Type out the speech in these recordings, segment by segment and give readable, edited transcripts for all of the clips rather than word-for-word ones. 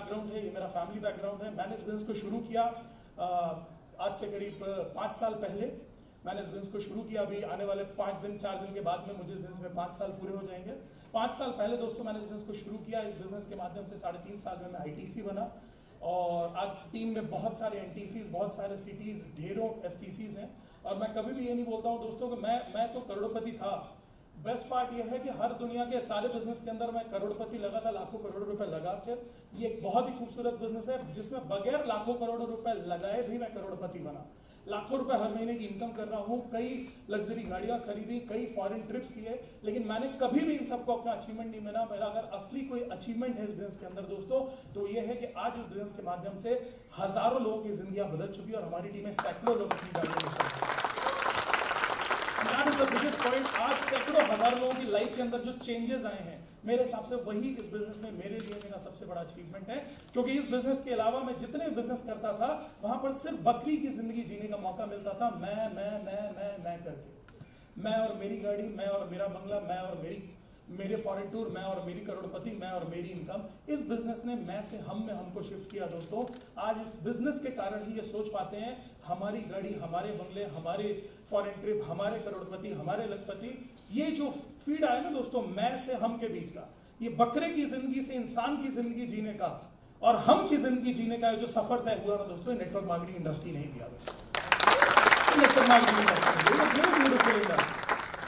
Background है, ये मेरा फैमिली बैकग्राउंड है। मैंने इस बिजनेस को शुरू किया आज से करीब 5 साल पहले। मैंने इस बिजनेस को शुरू किया, अभी आने वाले 4 दिन के बाद में मुझे इस बिजनेस में 5 साल पूरे हो जाएंगे। 5 साल पहले दोस्तों मैंने इस बिजनेस को शुरू किया। इस बिजनेस के माध्यम से 3.5 साल में मैं ITC बना और आज टीम में बहुत सारे NTCs, बहुत सारे CTs, ढेरों STCs हैं। और मैं कभी भी ये नहीं बोलता हूँ दोस्तों कि मैं तो करोड़पति था। बेस्ट पार्ट ये है कि हर दुनिया के सारे बिजनेस के अंदर मैं करोड़पति लगा था, लाखों करोड़ रुपए लगा के। ये एक बहुत ही खूबसूरत बिजनेस है जिसमें बगैर लाखों करोड़ रुपए लगाए भी मैं करोड़पति बना। लाखों रुपए हर महीने की इनकम कर रहा हूँ, कई लग्जरी गाड़ियाँ खरीदी, कई फॉरेन ट्रिप्स किए, लेकिन मैंने कभी भी इन सबको अपना अचीवमेंट नहीं माना। मेरा अगर असली कोई अचीवमेंट है इस बिजनेस के अंदर दोस्तों तो ये है कि आज इस बिजनेस के माध्यम से हजारों लोगों की जिंदगियां बदल चुकी है और हमारी टीम में सैकड़ों लोग अपनी गाड़ियां। बिगेस्ट पॉइंट, आज सैकड़ों हजारों लोगों की लाइफ के अंदर जो चेंजेस आए हैं, मेरे हिसाब से वही इस बिजनेस में मेरे लिए मेरा सबसे बड़ा अचीवमेंट है। क्योंकि इस बिजनेस के अलावा मैं जितने बिजनेस करता था वहां पर सिर्फ बकरी की जिंदगी जीने का मौका मिलता था। मैं करके, मैं और मेरी गाड़ी, मैं और मेरा बंगला, मैं और मेरे फॉरेन टूर, मैं और मेरी करोड़पति, मैं और मेरी इनकम। इस बिजनेस ने मैं से हम में हमको शिफ्ट किया दोस्तों। आज इस बिजनेस के कारण ही ये सोच पाते हैं हमारी गाड़ी, हमारे बंगले, हमारे फॉरेन ट्रिप, हमारे करोड़पति, हमारे लखपति। ये जो फीड आया ना दोस्तों मैं से हम के बीच का, ये बकरे की जिंदगी से इंसान की जिंदगी जीने का और हम की जिंदगी जीने का जो सफर तय हुआ ना दोस्तों, नेटवर्क मार्केटिंग इंडस्ट्री नहीं दिया। नेटवर्क मार्केटिंग इंडस्ट्री,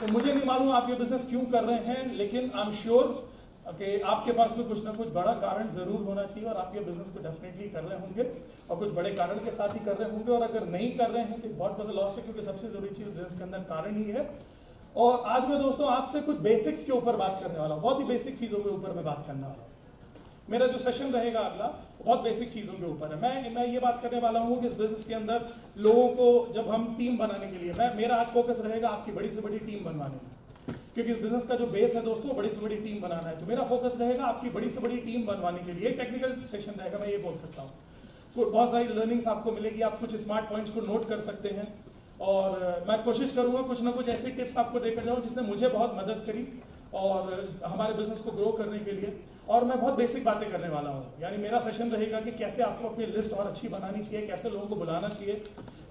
तो मुझे नहीं मालूम आप ये बिजनेस क्यों कर रहे हैं, लेकिन आई एम श्योर कि आपके पास में कुछ ना कुछ बड़ा कारण जरूर होना चाहिए और आप ये बिजनेस को डेफिनेटली कर रहे होंगे और कुछ बड़े कारण के साथ ही कर रहे होंगे। और अगर नहीं कर रहे हैं तो बहुत बड़ा लॉस है, क्योंकि सबसे जरूरी चीज बिजनेस के अंदर कारण ही है। और आज मैं दोस्तों आपसे कुछ बेसिक्स के ऊपर बात करने वाला हूँ, बहुत ही बेसिक चीजों के ऊपर मैं बात करने वाला हूँ। मेरा जो सेशन रहेगा अगला बहुत बेसिक चीज़ों के ऊपर है। मैं ये बात करने वाला हूँ कि इस बिजनेस के अंदर लोगों को जब हम टीम बनाने के लिए, मेरा आज फोकस रहेगा आपकी बड़ी से बड़ी टीम बनवाने में, क्योंकि इस बिजनेस का जो बेस है दोस्तों बड़ी से बड़ी टीम बनाना है। तो मेरा फोकस रहेगा आपकी बड़ी से बड़ी टीम बनवाने के लिए। टेक्निकल सेशन रहेगा, मैं ये बोल सकता हूँ। बहुत सारी लर्निंग्स आपको मिलेगी, आप कुछ स्मार्ट पॉइंट्स को नोट कर सकते हैं और मैं कोशिश करूँगा कुछ ना कुछ ऐसी टिप्स आपको देकर जाऊँ जिसने मुझे बहुत मदद करी और हमारे बिजनेस को ग्रो करने के लिए। और मैं बहुत बेसिक बातें करने वाला हूँ, यानी मेरा सेशन रहेगा कि कैसे आपको अपनी लिस्ट और अच्छी बनानी चाहिए, कैसे लोगों को बुलाना चाहिए,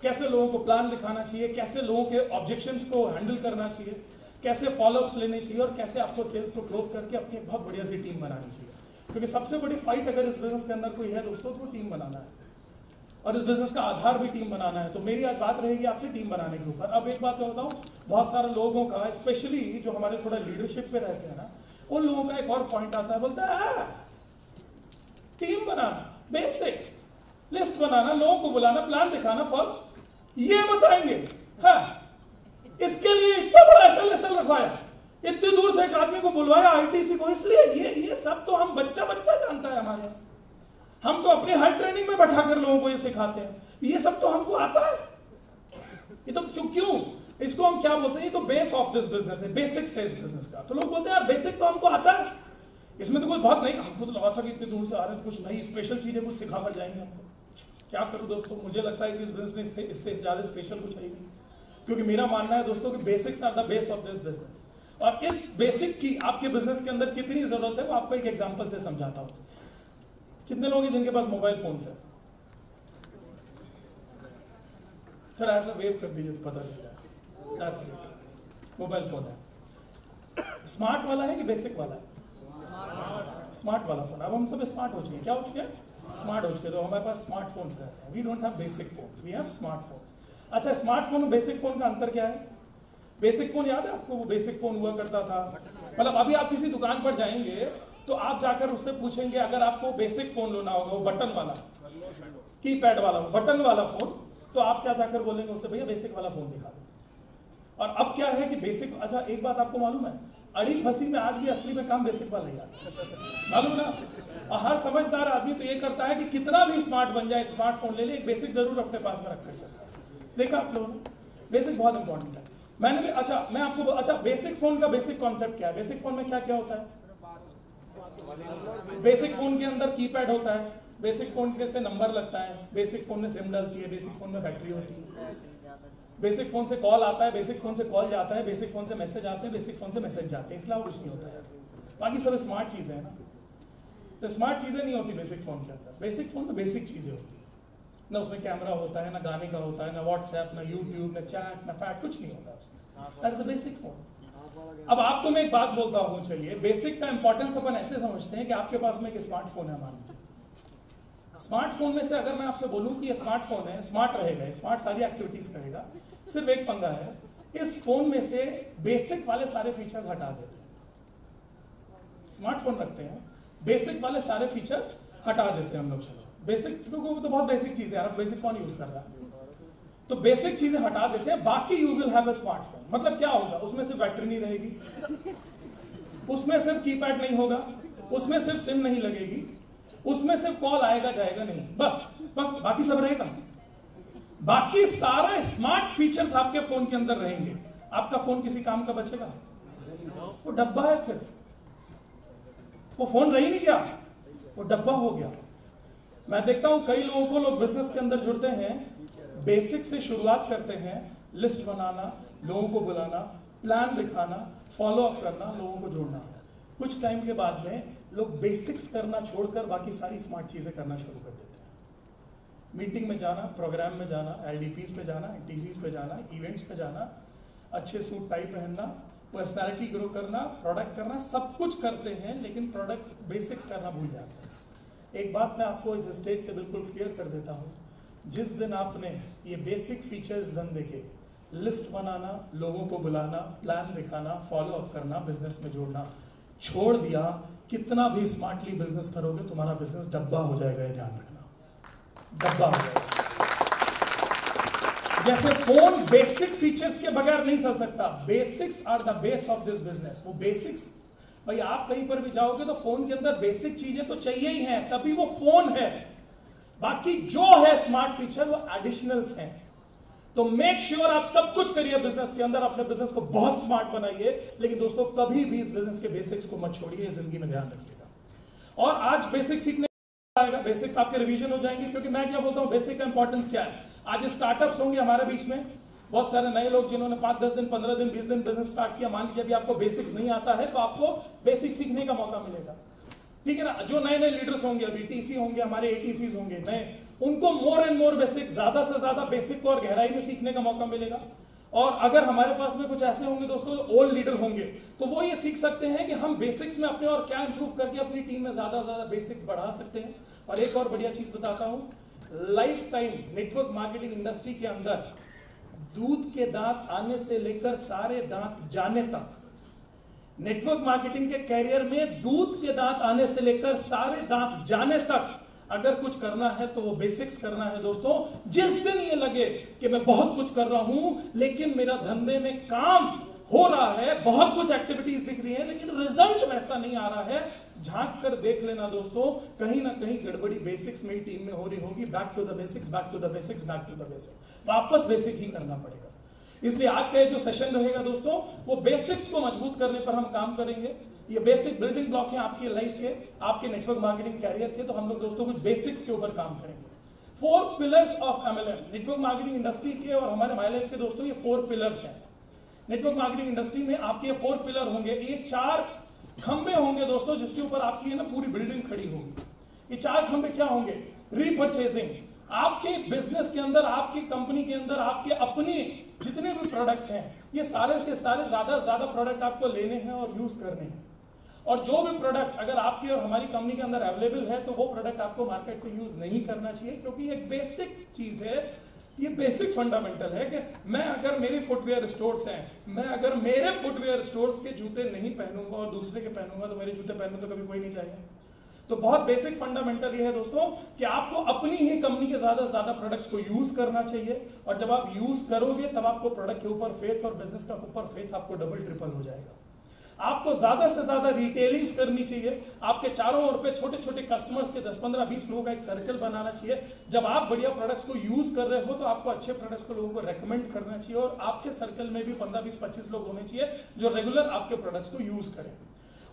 कैसे लोगों को प्लान दिखाना चाहिए, कैसे लोगों के ऑब्जेक्शंस को हैंडल करना चाहिए, कैसे फॉलोअप्स लेने चाहिए और कैसे आपको सेल्स को क्लोज करके अपनी बहुत बढ़िया सी टीम बनानी चाहिए। क्योंकि सबसे बड़ी फाइट अगर इस बिजनेस के अंदर कोई है दोस्तों तो वो टीम बनाना है और इस बिजनेस का आधार भी टीम बनाना है। तो मेरी आज बात रहेगी आपसे टीम बनाने के ऊपर। अब एक बात मैं बताऊँ, बहुत सारे लोगों का, स्पेशली जो हमारे थोड़ा लीडरशिप पे रहते हैं ना, उन लोगों का एक और पॉइंट आता है, बोलता है टीम बनाना, बेसिक लिस्ट बनाना, लोगों को बुलाना, प्लान दिखाना, फॉलो, ये बताएंगे। हाँ, इसके लिए इतना बड़ा SL रखवाया, इतनी दूर से एक आदमी को बुलवाया ITC को, इसलिए ये सब तो हम बच्चा जानता है हमारे। हम तो अपने हर ट्रेनिंग में बैठाकर लोगों को ये सिखाते हैं, ये सब तो हमको आता है। ये तो क्यों इसको हम क्या बोलते हैं, ये तो बेस ऑफ दिस बिजनेस है, बेसिक्स है इस बिजनेस का। तो लोग बोलते हैं यार बेसिक तो हमको आता है, इसमें तो कोई बात नहीं। हमको तो लगा था कि इतनी दूर से आ रहे हैं तो कुछ नई स्पेशल चीजें कुछ सिखाकर जाएंगे हमको। क्या करूं दोस्तों, मुझे लगता है कि इस बिजनेस में इससे ज्यादा स्पेशल कुछ है ही नहीं, क्योंकि मेरा मानना है दोस्तों कि basics are the base of this business. और इस बेसिक की आपके बिजनेस के अंदर कितनी जरूरत है वो आपको एक एग्जाम्पल से समझाता हूँ। कितने लोग हैं जिनके पास मोबाइल फोन है? थोड़ा ऐसा वेव कर दीजिए तो पता चल जाए। That's great. मोबाइल फोन है, स्मार्ट वाला है कि बेसिक वाला है? स्मार्ट वाला फोन। अब हम सब स्मार्ट हो चुके हैं। क्या हो चुके हैं? स्मार्ट हो चुके हैं। तो हमारे पास स्मार्टफोन्स रहते हैं। We don't have basic phones, we have smartphones. अच्छा, स्मार्टफोन और बेसिक फोन का अंतर क्या है? बेसिक फोन याद है आपको? वो बेसिक फोन हुआ करता था, मतलब अभी आप किसी दुकान पर जाएंगे तो आप जाकर उससे पूछेंगे, अगर आपको बेसिक फोन लेना होगा, वो बटन वाला, कीपैड वाला, बटन वाला फोन, तो आप क्या जाकर बोलेंगे उससे, भैया बेसिक वाला फोन दिखा दो। और अब क्या है कि बेसिक, अच्छा एक बात आपको मालूम है, अड़ी फंसी में आज भी असली में काम बेसिक वाला ही आता है, मालूम ना। और हर समझदार आदमी तो ये करता है कि कितना भी स्मार्ट बन जाए, स्मार्टफोन ले ले, एक बेसिक जरूर अपने पास में रखकर चलता है। देखा आप लोगों ने, बेसिक बहुत इंपॉर्टेंट है। मैंने भी, अच्छा मैं आपको, अच्छा बेसिक फोन का बेसिक कॉन्सेप्ट क्या है? बेसिक फोन में क्या क्या होता है? बेसिक फोन के अंदर कीपैड होता है, बेसिक फोन के से नंबर लगता है, बेसिक फोन में सिम डलती है, बेसिक फोन में बैटरी होती है, बेसिक फोन से कॉल आता है, बेसिक फोन से कॉल जाता है, बेसिक फोन से मैसेज आते हैं, बेसिक फोन से मैसेज जाते हैं, इसलिए कुछ नहीं होता है। बाकी सब स्मार्ट चीजें हैं ना। तो स्मार्ट चीजें नहीं होती बेसिक फोन के अंदर। बेसिक फोन में बेसिक चीजें होती है, ना उसमें कैमरा होता है, ना गाने का होता है, ना व्हाट्सएप, ना यूट्यूब, ना चैट, ना फैट, कुछ नहीं होता उसमें। That is a basic phone. अब आपको मैं एक बात बोलता हूँ, चलिए बेसिक का इंपॉर्टेंस अपन ऐसे समझते हैं कि आपके पास में एक स्मार्टफोन है, मान लीजिए स्मार्टफोन में से अगर मैं आपसे बोलूं कि ये स्मार्टफोन है, स्मार्ट रहेगा, स्मार्ट सारी एक्टिविटीज करेगा, सिर्फ एक पंगा है, इस फोन में से बेसिक वाले सारे फीचर्स हटा देते हैं। स्मार्टफोन रखते हैं, बेसिक वाले सारे फीचर्स हटा देते हैं हम लोग। चलो बेसिक तो बहुत बेसिक चीज है, आप बेसिक कौन यूज कर रहा है, तो बेसिक चीजें हटा देते हैं, बाकी you will have a smartphone. मतलब क्या होगा, उसमें सिर्फ बैटरी नहीं रहेगी, उसमें सिर्फ कीपैड नहीं होगा, उसमें सिर्फ सिम नहीं लगेगी, उसमें सिर्फ कॉल आएगा जाएगा नहीं, बस बाकी सब रहेगा। बाकी सारा स्मार्ट फीचर्स आपके फोन के अंदर रहेंगे। आपका फोन किसी काम का बचेगा? वो डब्बा है, फिर वो फोन रह ही नहीं गया, वो डब्बा हो गया। मैं देखता हूं कई लोगों को, लोग बिजनेस के अंदर जुड़ते हैं, बेसिक से शुरुआत करते हैं, लिस्ट बनाना, लोगों को बुलाना, प्लान दिखाना, फॉलो अप करना, लोगों को जोड़ना। कुछ टाइम के बाद में लोग बेसिक्स करना छोड़कर बाकी सारी स्मार्ट चीजें करना शुरू कर देते हैं। मीटिंग में जाना, प्रोग्राम में जाना, एलडीपीज पे जाना, टीसीज पे जाना, इवेंट्स पे जाना, अच्छे सूट टाई पहनना, पर्सनालिटी ग्रो करना, प्रोडक्ट करना, सब कुछ करते हैं, लेकिन प्रोडक्ट बेसिक्स करना भूल जाते हैं। एक बात मैं आपको इस स्टेज से बिल्कुल क्लियर कर देता हूँ, जिस दिन आपने ये बेसिक फीचर्स धंधे के, लिस्ट बनाना, लोगों को बुलाना, प्लान दिखाना, फॉलो अप करना, बिजनेस में जोड़ना छोड़ दिया, कितना भी स्मार्टली बिजनेस करोगे तुम्हारा बिजनेस डब्बा हो जाएगा, ये ध्यान रखना, डब्बा हो जाएगा। जैसे फोन बेसिक फीचर्स के बगैर नहीं चल सकता, basics are the base of this business. वो बेसिक्स, भाई आप कहीं पर भी जाओगे तो फोन के अंदर बेसिक चीजें तो चाहिए ही हैं, तभी वो फोन है। बाकी जो है स्मार्ट फीचर वो एडिशनल्स हैं। तो मेक श्योर आप सब कुछ करिए बिजनेस के अंदर, अपने बिजनेस को बहुत स्मार्ट बनाइए, लेकिन दोस्तों कभी भी इस बिजनेस के बेसिक्स को मत छोड़िए, जिंदगी में ध्यान रखिएगा। और आज बेसिक सीखने आएगा, बेसिक्स आपके रिवीजन हो जाएंगे, क्योंकि मैं क्या बोलता हूं, बेसिक का इंपॉर्टेंस क्या है। आज स्टार्टअप्स होंगे हमारे बीच में, बहुत सारे नए लोग जिन्होंने 5, 10 दिन, 15 दिन, 20 दिन बिजनेस स्टार्ट किया। मान लीजिए अभी आपको बेसिक्स नहीं आता है, तो आपको बेसिक सीखने का मौका मिलेगा, ठीक है ना। जो नए नए लीडर्स होंगे, अभी टीसी होंगे, हमारे एटीसीज होंगे नए, उनको मोर एंड मोर बेसिक, ज्यादा से ज्यादा बेसिक को और गहराई में सीखने का मौका मिलेगा। और अगर हमारे पास में कुछ ऐसे होंगे दोस्तों जो ओल्ड लीडर होंगे, तो वो ये सीख सकते हैं कि हम बेसिक्स में अपने और क्या इंप्रूव करके अपनी टीम में ज्यादा से ज्यादा बेसिक्स बढ़ा सकते हैं। और एक और बढ़िया चीज बताता हूं, life time network marketing industry के अंदर दूध के दांत आने से लेकर सारे दांत जाने तक, नेटवर्क मार्केटिंग के कैरियर में दूध के दांत आने से लेकर सारे दांत जाने तक अगर कुछ करना है तो वो बेसिक्स करना है दोस्तों। जिस दिन ये लगे कि मैं बहुत कुछ कर रहा हूं लेकिन मेरा धंधे में काम हो रहा है, बहुत कुछ एक्टिविटीज दिख रही है, लेकिन रिजल्ट वैसा नहीं आ रहा है, झांक कर देख लेना दोस्तों, कहीं ना कहीं गड़बड़ी बेसिक्स में ही टीम में हो रही होगी। Back to the basics, back to the basics, back to the basics, वापस बेसिक ही करना पड़ेगा। इसलिए आज का ये जो सेशन रहेगा दोस्तों, वो बेसिक्स को मजबूत करने पर हम काम करेंगे। ये बेसिक बिल्डिंग ब्लॉक है आपकी लाइफ के, आपके नेटवर्क मार्केटिंग कैरियर के। तो हम लोग दोस्तों कुछ बेसिक्स के ऊपर काम करेंगे। 4 pillars of MLM, network marketing industry के और हमारे माय लाइफ के दोस्तों, ये 4 पिलर्स हैं। नेटवर्क मार्केटिंग इंडस्ट्री में आपके 4 पिलर होंगे, ये 4 खंबे होंगे दोस्तों, जिसके ऊपर आपकी है ना पूरी बिल्डिंग खड़ी होगी। ये 4 खंबे क्या होंगे? रीपरचेजिंग, आपके बिजनेस के अंदर, आपकी कंपनी के अंदर, आपके अपने जितने भी प्रोडक्ट्स हैं, ये सारे के सारे ज्यादा से ज्यादा प्रोडक्ट आपको लेने हैं और यूज करने हैं। और जो भी प्रोडक्ट अगर आपके और हमारी कंपनी के अंदर अवेलेबल है, तो वो प्रोडक्ट आपको मार्केट से यूज नहीं करना चाहिए, क्योंकि एक बेसिक चीज है, ये बेसिक फंडामेंटल है कि मैं अगर मेरे फुटवेयर स्टोर्स हैं, मैं अगर मेरे फुटवेयर स्टोर्स के जूते नहीं पहनूंगा और दूसरे के पहनूंगा, तो मेरे जूते पहनने तो कभी कोई नहीं चाहेगा। तो बहुत बेसिक फंडामेंटल ये है दोस्तों कि आपको अपनी ही कंपनी के ज्यादा से ज्यादा प्रोडक्ट्स को यूज करना चाहिए, और जब आप यूज करोगे तब आपको प्रोडक्ट के ऊपर फेथ और बिजनेस का ऊपर फेथ आपको डबल ट्रिपल हो जाएगा। आपको ज्यादा से ज्यादा रिटेलिंग्स करनी चाहिए, आपके चारों ओर पे छोटे छोटे कस्टमर्स के 10, 15, 20 लोगों का एक सर्कल बनाना चाहिए। जब आप बढ़िया प्रोडक्ट्स को यूज कर रहे हो तो आपको अच्छे प्रोडक्ट्स को लोगों को रेकमेंड करना चाहिए, और आपके सर्कल में भी 15, 20, 25 लोग होने चाहिए जो रेगुलर आपके प्रोडक्ट्स को यूज करें।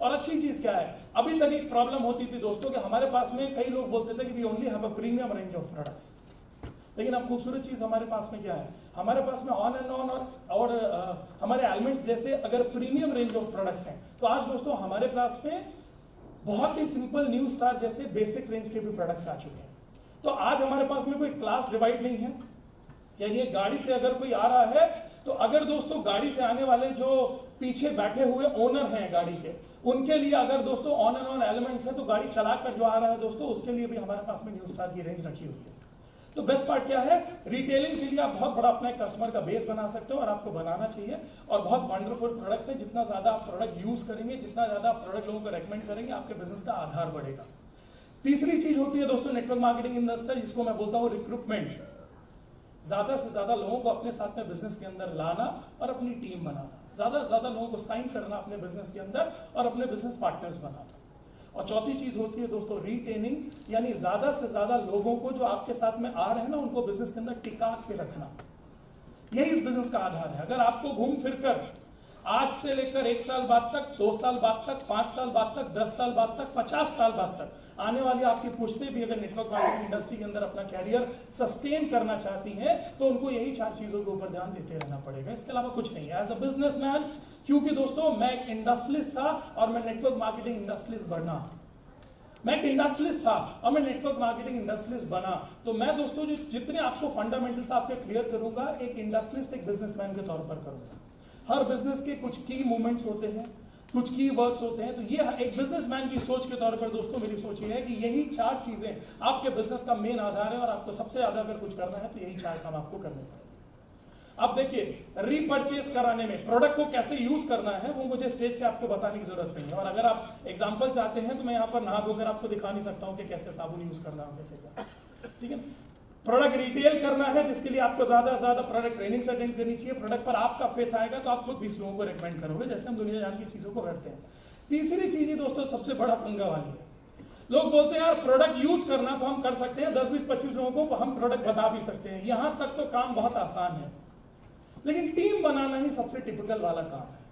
और अच्छी चीज क्या है, अभी तक एक प्रॉब्लम होती थी दोस्तों कि हमारे पास में कई लोग बोलते थे कि we only have a premium range of products, लेकिन अब खूबसूरत चीज हमारे पास में क्या है, हमारे पास में ऑन एंड ऑन और हमारे एलिमेंट्स जैसे अगर प्रीमियम रेंज ऑफ प्रोडक्ट्स हैं, तो आज दोस्तों हमारे पास में बहुत ही सिंपल न्यू स्टार जैसे बेसिक रेंज के भी प्रोडक्ट्स आ चुके हैं। तो आज हमारे पास में कोई क्लास डिवाइड नहीं है, यानी एक गाड़ी से अगर कोई आ रहा है तो अगर दोस्तों गाड़ी से आने वाले जो पीछे बैठे हुए ओनर हैं गाड़ी के, उनके लिए अगर दोस्तों ऑन एंड ऑन एलिमेंट्स है तो गाड़ी चलाकर जो आ रहा है दोस्तों उसके लिए भी हमारे पास में न्यू स्टार की रेंज रखी हुई है। तो बेस्ट पार्ट क्या है, रिटेलिंग के लिए आप बहुत बड़ा अपना कस्टमर का बेस बना सकते हो और आपको बनाना चाहिए। और बहुत वंडरफुल प्रोडक्ट्स हैं, जितना ज्यादा आप प्रोडक्ट यूज करेंगे, जितना ज्यादा आप प्रोडक्ट लोगों को रेकमेंड करेंगे, आपके बिजनेस का आधार बढ़ेगा। तीसरी चीज होती है दोस्तों network marketing in the style, जिसको मैं बोलता हूँ रिक्रूटमेंट। ज्यादा से ज्यादा लोगों को अपने साथ में बिजनेस के अंदर लाना और अपनी टीम बनाना, ज्यादा से ज्यादा लोगों को साइन करना अपने बिजनेस के अंदर और अपने बिजनेस पार्टनर्स बनाना। और चौथी चीज होती है दोस्तों रिटेनिंग, यानी ज्यादा से ज्यादा लोगों को जो आपके साथ में आ रहे हैं ना उनको बिजनेस के अंदर टिका के रखना। यही इस बिजनेस का आधार है। अगर आपको घूम फिर कर आज से लेकर 1 साल बाद तक, 2 साल बाद तक, 5 साल बाद तक, 10 साल बाद तक, 50 साल बाद तक आने वाली आपकी पुश्तें भी अगर नेटवर्क मार्केटिंग इंडस्ट्री के अंदर अपना कैरियर सस्टेन करना चाहती हैं तो उनको यही 4 चीजों के ऊपर ध्यान देते रहना पड़ेगा, इसके अलावा कुछ नहीं है। एज अ बिजनेसमैन, क्योंकि दोस्तों मैं एक इंडस्ट्रियलिस्ट था और मैं नेटवर्क मार्केटिंग इंडस्ट्रियलिस्ट बनना, मैं एक इंडस्ट्रियलिस्ट था और मैं नेटवर्क मार्केटिंग इंडस्ट्रियलिस्ट बना, तो मैं दोस्तों जो जितने आपको फंडामेंटल्स आपके क्लियर करूंगा एक इंडस्ट्रियलिस्ट, एक बिजनेसमैन के तौर पर करूंगा। हर बिजनेस के कुछ की मूवमेंट्स होते हैं, कुछ की वर्क्स होते हैं, तो ये एक बिजनेसमैन की सोच के तौर पर दोस्तों मेरी सोच ये है कि यही 4 चीजें आपके बिजनेस का मेन आधार है और आपको सबसे ज्यादा अगर कुछ करना है तो यही 4 काम आपको करने पड़ेंगे। अब देखिए, रीपर्चेस कराने में प्रोडक्ट को कैसे यूज करना है वो मुझे स्टेज से आपको बताने की जरूरत नहीं है, और अगर आप एग्जांपल चाहते हैं तो मैं यहाँ पर नहा धोकर आपको दिखा नहीं सकता हूँ कि कैसे साबुन यूज करना हो, कैसे क्या, ठीक है। प्रोडक्ट रिटेल करना है जिसके लिए आपको ज्यादा से ज्यादा प्रोडक्ट ट्रेनिंग अटेंड करनी चाहिए। प्रोडक्ट पर आपका फेथ आएगा तो आप खुद 20 लोगों को रेकमेंड करोगे, जैसे हम दुनिया जान की चीजों को करते हैं। तीसरी चीज ही दोस्तों सबसे बड़ा पंगा वाली है, लोग बोलते हैं यार प्रोडक्ट यूज करना तो हम कर सकते हैं, 10, 20, 25 लोगों को हम प्रोडक्ट बता भी सकते हैं, यहां तक तो काम बहुत आसान है, लेकिन टीम बनाना ही सबसे टिपिकल वाला काम है।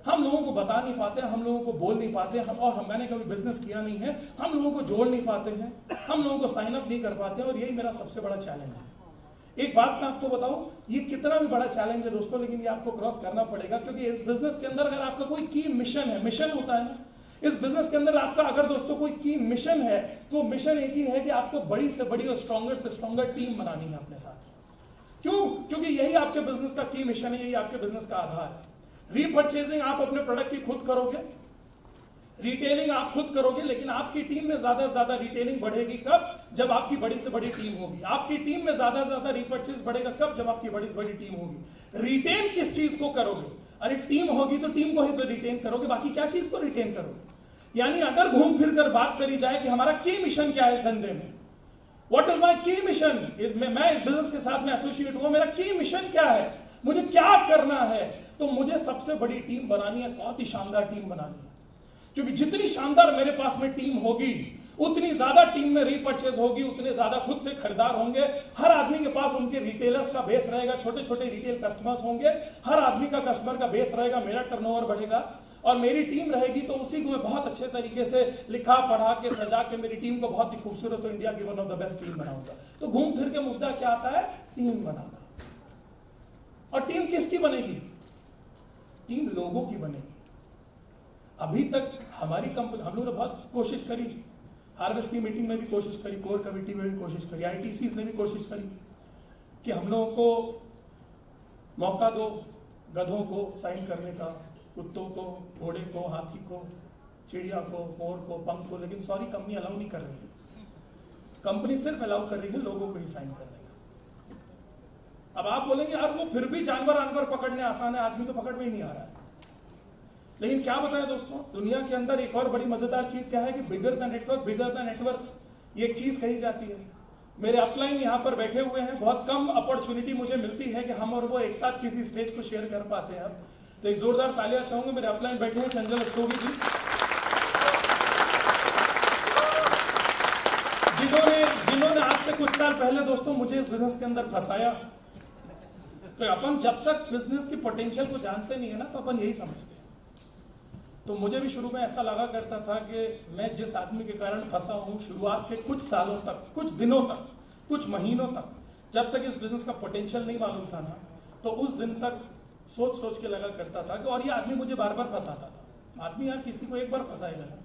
हम लोगों को बता नहीं पाते, हम लोगों को बोल नहीं पाते, मैंने कभी बिजनेस किया नहीं है, हम लोगों को जोड़ नहीं पाते हैं, हम लोगों को साइन अप नहीं कर पाते, और यही मेरा सबसे बड़ा चैलेंज है। एक बात मैं आपको बताऊं, ये कितना भी बड़ा चैलेंज है दोस्तों, लेकिन ये आपको क्रॉस करना पड़ेगा, क्योंकि इस बिजनेस के अंदर अगर आपका कोई की मिशन है, मिशन होता है ना, इस बिजनेस के अंदर आपका अगर दोस्तों कोई की मिशन है तो मिशन एक ही है कि आपको बड़ी से बड़ी और स्ट्रॉन्गर से स्ट्रॉन्गर टीम बनानी है अपने साथ। क्यों? क्योंकि यही आपके बिजनेस का की मिशन है, यही आपके बिजनेस का आधार है। रीपर्चेजिंग आप अपने प्रोडक्ट की खुद करोगे, रिटेलिंग आप खुद करोगे, लेकिन आपकी टीम में ज्यादा से ज्यादा रिटेलिंग बढ़ेगी कब? जब आपकी बड़ी से बड़ी टीम होगी। आपकी टीम में ज्यादा से ज्यादा रीपर्चेज बढ़ेगा कब? जब आपकी बड़ी से बड़ी टीम होगी। रिटेन किस चीज को करोगे? अरे टीम होगी तो टीम को ही तो रिटेन करोगे, बाकी क्या चीज को रिटेन करोगे? यानी अगर घूम फिर कर बात करी जाए कि हमारा की मिशन क्या है इस धंधे में, व्हाट इज माई की मिशन, मैं इस बिजनेस के साथ में एसोसिएट हुआ, मेरा की मिशन क्या है, मुझे क्या करना है, तो मुझे सबसे बड़ी टीम बनानी है, बहुत ही शानदार टीम बनानी है। क्योंकि जितनी शानदार मेरे पास में टीम होगी उतनी ज्यादा टीम में रीपर्चेज होगी, उतने ज्यादा खुद से खरीदार होंगे, हर आदमी के पास उनके रिटेलर्स का बेस रहेगा, छोटे छोटे रिटेल कस्टमर्स होंगे, हर आदमी का कस्टमर का बेस रहेगा, मेरा टर्नओवर बढ़ेगा, और मेरी टीम रहेगी तो उसी को मैं बहुत अच्छे तरीके से लिखा पढ़ा के सजा के मेरी टीम को बहुत ही खूबसूरत और इंडिया की one of the best team बनाऊंगा। तो घूम फिर के मुद्दा क्या आता है? टीम बनाना। और टीम किसकी बनेगी? टीम लोगों की बनेगी। अभी तक हमारी कंपनी, हम लोगों ने बहुत कोशिश करी, हार्वेस्ट की मीटिंग में भी कोशिश करी, कोर कमेटी में भी कोशिश करी, आईटीसीज ने भी कोशिश करी कि हम लोगों को मौका दो गधों को साइन करने का, कुत्तों को, घोड़े को, हाथी को, चिड़िया को, मोर को, पंख को, लेकिन सॉरी कंपनी अलाउ नहीं कर रही है। कंपनी सिर्फ अलाउ कर रही है लोगों को ही साइन करने का। अब आप बोलेंगे यार वो फिर भी जानवर पकड़ने आसान है, आदमी तो पकड़ में ही नहीं आ रहा है। लेकिन क्या बताएं दोस्तों, दुनिया के अंदर एक और बड़ी मजेदार चीज क्या है कि bigger the network bigger the net worth, ये एक चीज कही जाती है। मेरे अपलाइन यहाँ पर बैठे हुए हैं, बहुत कम अपॉर्चुनिटी मुझे मिलती है कि हम और वो एक साथ किसी स्टेज को शेयर कर पाते हैं। तो एक जोरदार तालियां चाहूंगे, मेरे अपलाइन बैठे हैं चंचल स्टोवी जी, जिन्होंने आज से कुछ साल पहले दोस्तों मुझे इस बिजनेस के अंदर फंसाया। तो अपन जब तक बिजनेस की पोटेंशियल को जानते नहीं है ना, तो अपन यही समझते हैं। तो मुझे भी शुरू में ऐसा लगा करता था कि मैं जिस आदमी के कारण फंसा हूँ, शुरुआत के कुछ सालों तक, कुछ दिनों तक, कुछ महीनों तक, जब तक इस बिजनेस का पोटेंशियल नहीं मालूम था ना, तो उस दिन तक सोच के लगा करता था कि, और ये आदमी मुझे बार बार फंसाता था। आदमी यार किसी को एक बार फंसाएगा ना,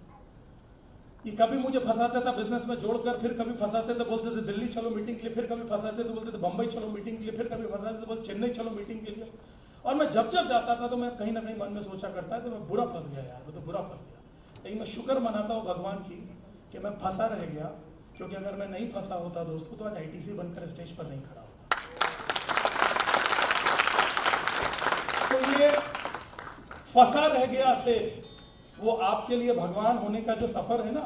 कि कभी मुझे फंसाते था बिजनेस में जोड़कर, फिर कभी फंसाते थे बोलते थे दिल्ली चलो मीटिंग के लिए, फिर कभी फंसाते थे बोलते थे बंबई चलो मीटिंग के लिए, फिर कभी फंसाते थे बोलते चेन्नई चलो मीटिंग के लिए। और मैं जब जब जाता था तो मैं कहीं ना कहीं मन में सोचा करता है तो मैं बुरा फंस गया यार, मैं तो बुरा फंस गया। लेकिन मैं शुक्र मनाता हूँ भगवान की कि मैं फंसा रह गया, क्योंकि अगर मैं नहीं फंसा होता दोस्तों तो आज ITC बनकर स्टेज पर नहीं खड़ा होता। तो ये फंसा रह गया से वो आपके लिए भगवान होने का जो सफर है ना,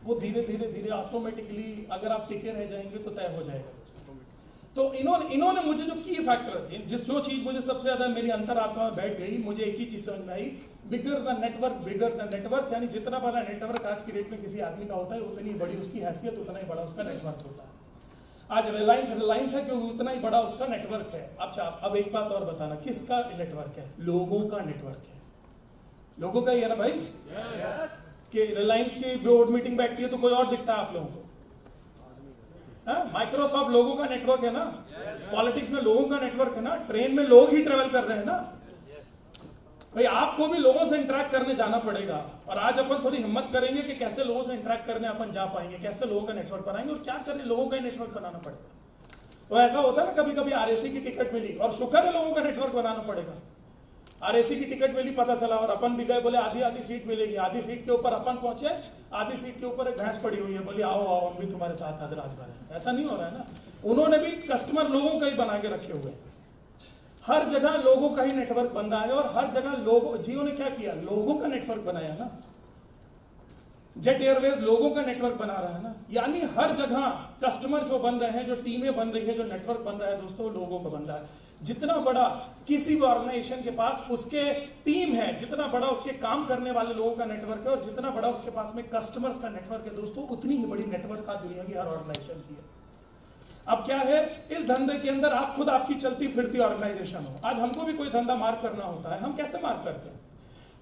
वो धीरे धीरे धीरे ऑटोमेटिकली अगर आप टिके रह जाएंगे तो तय हो जाएगा दोस्तों। तो इन्होंने मुझे जो की फैक्टर थे, जो चीज मुझे सबसे ज्यादा मेरी अंतरात्मा में बैठ गई, मुझे एक ही चीज समझ में आई, बिगर द नेटवर्क, यानी जितना बड़ा नेटवर्क आज की डेट में किसी आदमी का होता है उतनी बड़ी उसकी हैसियत, उतना ही बड़ा उसका नेटवर्क होता है। आज रिलायंस है क्योंकि उतना ही बड़ा उसका नेटवर्क है। अच्छा अब एक बात और बताना, किसका नेटवर्क है? लोगों का नेटवर्क है। लोगों का ही है ना भाई? कि रिलायंस की बोर्ड मीटिंग बैठती है तो कोई और दिखता है आप लोगों को? माइक्रोसॉफ्ट लोगों का नेटवर्क है ना? पॉलिटिक्स में लोगों का नेटवर्क है ना? ट्रेन में लोग ही ट्रेवल कर रहे हैं ना भाई। आपको भी लोगों से इंटरेक्ट करने जाना पड़ेगा, और आज अपन थोड़ी हिम्मत करेंगे कि कैसे लोगों से इंटरेक्ट करने अपन जा पाएंगे, कैसे लोगों का नेटवर्क बनाएंगे, और क्या करें, लोगों का ही नेटवर्क बनाना पड़ेगा। तो ऐसा होता है ना, कभी कभी RAC की टिकट मिली और शुक्र है लोगों का नेटवर्क बनाना पड़ेगा। RAC की टिकट मिली, पता चला, और अपन भी गए, बोले आधी सीट मिलेगी, आधी सीट के ऊपर अपन पहुंचे, आधी सीट के ऊपर एक भैंस पड़ी हुई है, बोली आओ आओ हम भी तुम्हारे साथ आज रात भर है। ऐसा नहीं हो रहा है ना, उन्होंने भी कस्टमर लोगों का ही बना के रखे हुए। हर जगह लोगों का ही नेटवर्क बन रहा है, और हर जगह लोगों, जियो ने क्या किया, लोगों का नेटवर्क बनाया ना। जेट एयरवेज लोगों का नेटवर्क बना रहा है ना। यानी हर जगह कस्टमर जो बन रहे हैं, जो टीमें बन रही है, जो नेटवर्क बन रहा है दोस्तों, लोगों का बन रहा है। जितना बड़ा किसी भी ऑर्गेनाइजेशन के पास उसके टीम है, जितना बड़ा उसके काम करने वाले लोगों का नेटवर्क है, और जितना बड़ा उसके पास में कस्टमर्स का नेटवर्क है दोस्तों, उतनी ही बड़ी नेटवर्क आज दुनिया की हर ऑर्गेनाइजेशन की है। अब क्या है, इस धंधे के अंदर आप खुद आपकी चलती फिरती ऑर्गेनाइजेशन हो। आज हमको भी कोई धंधा मार्क करना होता है, हम कैसे मार्क करते हैं?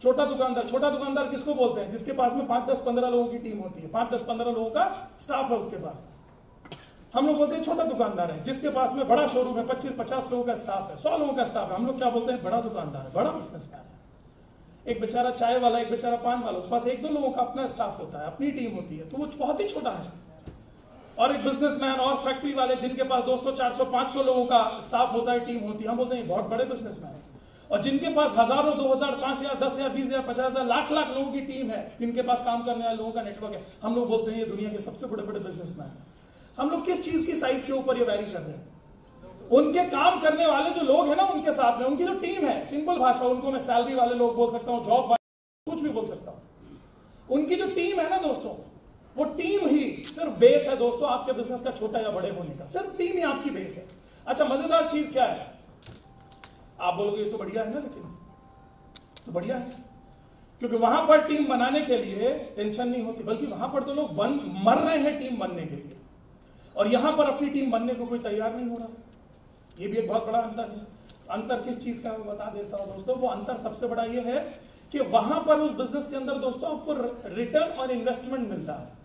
छोटा दुकानदार किसको बोलते हैं? जिसके पास में 5, 10, 15 लोगों की टीम होती है, 5, 10, 15 लोगों का स्टाफ है उसके पास। हम लोग बोलते हैं छोटा दुकानदार है। जिसके पास में बड़ा शोरूम है, 25, 50 लोगों का स्टाफ है, 100 लोगों का स्टाफ है, हम लोग क्या बोलते हैं? बड़ा दुकानदार है, बड़ा बिजनेसमैन है। एक बेचारा चाय वाला, एक बेचारा पान वाला, उसके पास 1-2 लोगों का अपना स्टाफ होता है, अपनी टीम होती है, तो वो बहुत ही छोटा है। और एक बिजनेसमैन और फैक्ट्री वाले जिनके पास 200, 400, 500 लोगों का स्टाफ होता है, टीम होती है, हम बोलते हैं बहुत बड़े बिजनेसमैन है। और जिनके पास हजारों, 2000, 5000, 10,000, 20,000, 50,000, लाख लोगों की टीम है, जिनके पास काम करने वाले लोगों का नेटवर्क है, हम लोग बोलते हैं ये दुनिया के सबसे बड़े बड़े बिजनेसमैन हैं। हम लोग किस चीज की साइज के ऊपर ये वैरी कर रहे हैं? उनके काम करने वाले जो लोग हैं ना, उनके साथ में उनकी जो टीम है, सिंपल भाषा, उनको मैं सैलरी वाले लोग बोल सकता हूँ, जॉब वाले, कुछ भी बोल सकता हूँ। उनकी जो टीम है ना दोस्तों, वो टीम ही सिर्फ बेस है दोस्तों आपके बिजनेस का छोटा या बड़े होने का। सिर्फ टीम ही आपकी बेस है। अच्छा, मजेदार चीज क्या है? आप बोलोगे ये तो बढ़िया है ना, लेकिन तो बढ़िया है क्योंकि वहां पर टीम बनाने के लिए टेंशन नहीं होती, बल्कि वहां पर तो लोग मर रहे हैं टीम बनने के लिए, और यहां पर अपनी टीम बनने को कोई तैयार नहीं हो रहा। ये भी एक बहुत बड़ा अंतर है। अंतर किस चीज का मैं बता देता हूं दोस्तों। वो अंतर सबसे बड़ा ये है कि वहां पर उस बिजनेस के अंदर दोस्तों आपको रिटर्न ऑन इन्वेस्टमेंट मिलता है।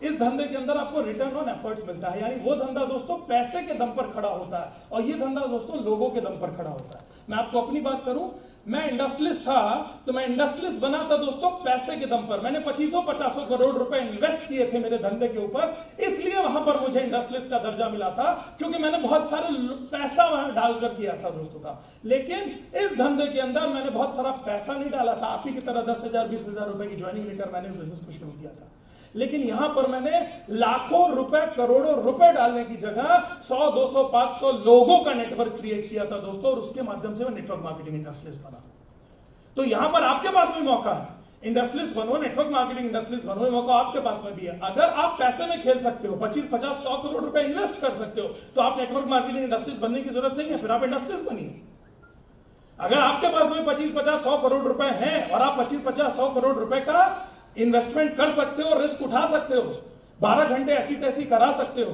इस धंधे के अंदर आपको रिटर्न ऑन एफर्ट्स मिलता है। यानी वो धंधा दोस्तों पैसे के दम पर खड़ा होता है, और ये धंधा दोस्तों लोगों के दम पर खड़ा होता है। मैं आपको अपनी बात करूं, मैं इंडस्ट्रियलिस्ट था, तो मैं इंडस्ट्रियलिस्ट बना था दोस्तों पैसे के दम पर। मैंने 25-50 करोड़ रुपए इन्वेस्ट किए थे मेरे धंधे के ऊपर, इसलिए वहां पर मुझे इंडस्ट्रियलिस्ट का दर्जा मिला था, क्योंकि मैंने बहुत सारे पैसा वहां डालकर किया था दोस्तों का। लेकिन इस धंधे के अंदर मैंने बहुत सारा पैसा नहीं डाला था। आप ही की तरह 10,000, 20,000 रुपए की ज्वाइनिंग लेकर मैंने बिजनेस को शुरू किया था। लेकिन यहां पर मैंने लाखों रुपए, करोड़ों रुपए डालने की जगह 100, 200, 500 लोगों का नेटवर्क क्रिएट किया था दोस्तों, और उसके माध्यम से मैं नेटवर्क मार्केटिंग इंडस्ट्रियलिस्ट बना। तो यहां पर आपके पास भी मौका है, इंडस्ट्रियलिस्ट बनो, नेटवर्क मार्केटिंग इंडस्ट्रियलिस्ट बनो, मौका आपके पास में भी है। अगर आप पैसे में खेल सकते हो, 25, 50, 100 करोड़ रुपए इन्वेस्ट कर सकते हो, तो आप नेटवर्क मार्केटिंग इंडस्ट्रियलिस्ट बनने की जरूरत नहीं है, फिर आप इंडस्ट्रियलिस्ट बनिए। अगर आपके पास में 25, 50, 100 करोड़ रुपए हैं, और आप 25, 50, 100 करोड़ रुपए का इन्वेस्टमेंट कर सकते हो, रिस्क उठा सकते हो, 12 घंटे ऐसी तैसी करा सकते हो,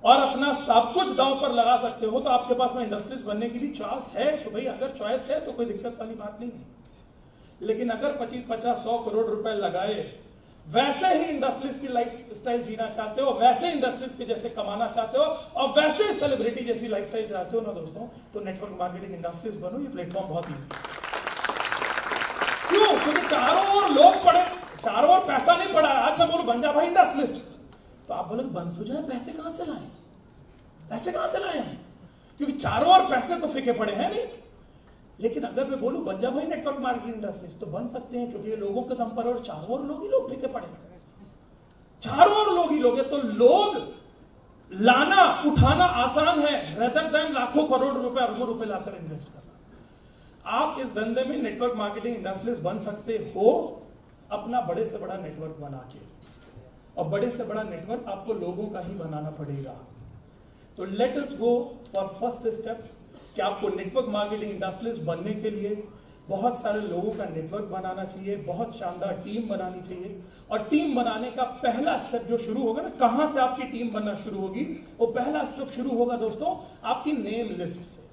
और अपना सब कुछ दांव पर लगा सकते हो, तो आपके पास में इंडस्ट्रियलिस्ट बनने की भी चॉइस है। तो भाई अगर चॉइस है तो कोई दिक्कत वाली बात नहीं है। लेकिन अगर 25, 50, 100 करोड़ रुपए लगाए, वैसे ही इंडस्ट्रियलिस्ट की लाइफ स्टाइल जीना चाहते हो, वैसे इंडस्ट्रियलिस्ट के जैसे कमाना चाहते हो, और वैसे सेलिब्रिटी जैसी लाइफ स्टाइल चाहते हो ना दोस्तों, तो नेटवर्क मार्केटिंग इंडस्ट्रियलिस्ट बनो। ये प्लेटफॉर्म बहुत ईजी है। क्यों? क्योंकि चारों ओर लोग पड़े, चारों ओर पैसा नहीं पड़ा है। आज मैं बोलूं बन जा भाई इंडस्ट्रियलिस्ट, तो आप बोलोगे बन तो जाए, पैसे कहां से लाए, पैसे कहां से लाए हम, क्योंकि चारों ओर पैसे तो फिके पड़े हैं नहीं। लेकिन अगर मैं बोलूं बन जा भाई नेटवर्क मार्केटिंग इंडस्ट्रियलिस्ट, तो बन सकते हैं, क्योंकि ये लोगों के दम पर और चारों ओर लोग ही लोग फिके पड़े हैं, चारों ओर लोग ही लोग है। तो लोग लाना उठाना आसान है, रेदर देन लाखों करोड़ रुपए अरबों रुपए लाकर इन्वेस्ट करना। आप इस धंधे में नेटवर्क मार्केटिंग इंडस्ट्रियलिस्ट बन सकते हो, अपना बड़े से बड़ा नेटवर्क बना के, और बड़े से बड़ा नेटवर्क आपको लोगों का ही बनाना पड़ेगा। तो let us go for first step कि आपको नेटवर्क मार्केटिंग इंडस्ट्रियलिस्ट बनने के लिए बहुत सारे लोगों का नेटवर्क बनाना चाहिए, बहुत शानदार टीम बनानी चाहिए। और टीम बनाने का पहला स्टेप जो शुरू होगा ना, कहां से आपकी टीम बनना शुरू होगी, वो पहला स्टेप शुरू होगा दोस्तों आपकी नेम लिस्ट से।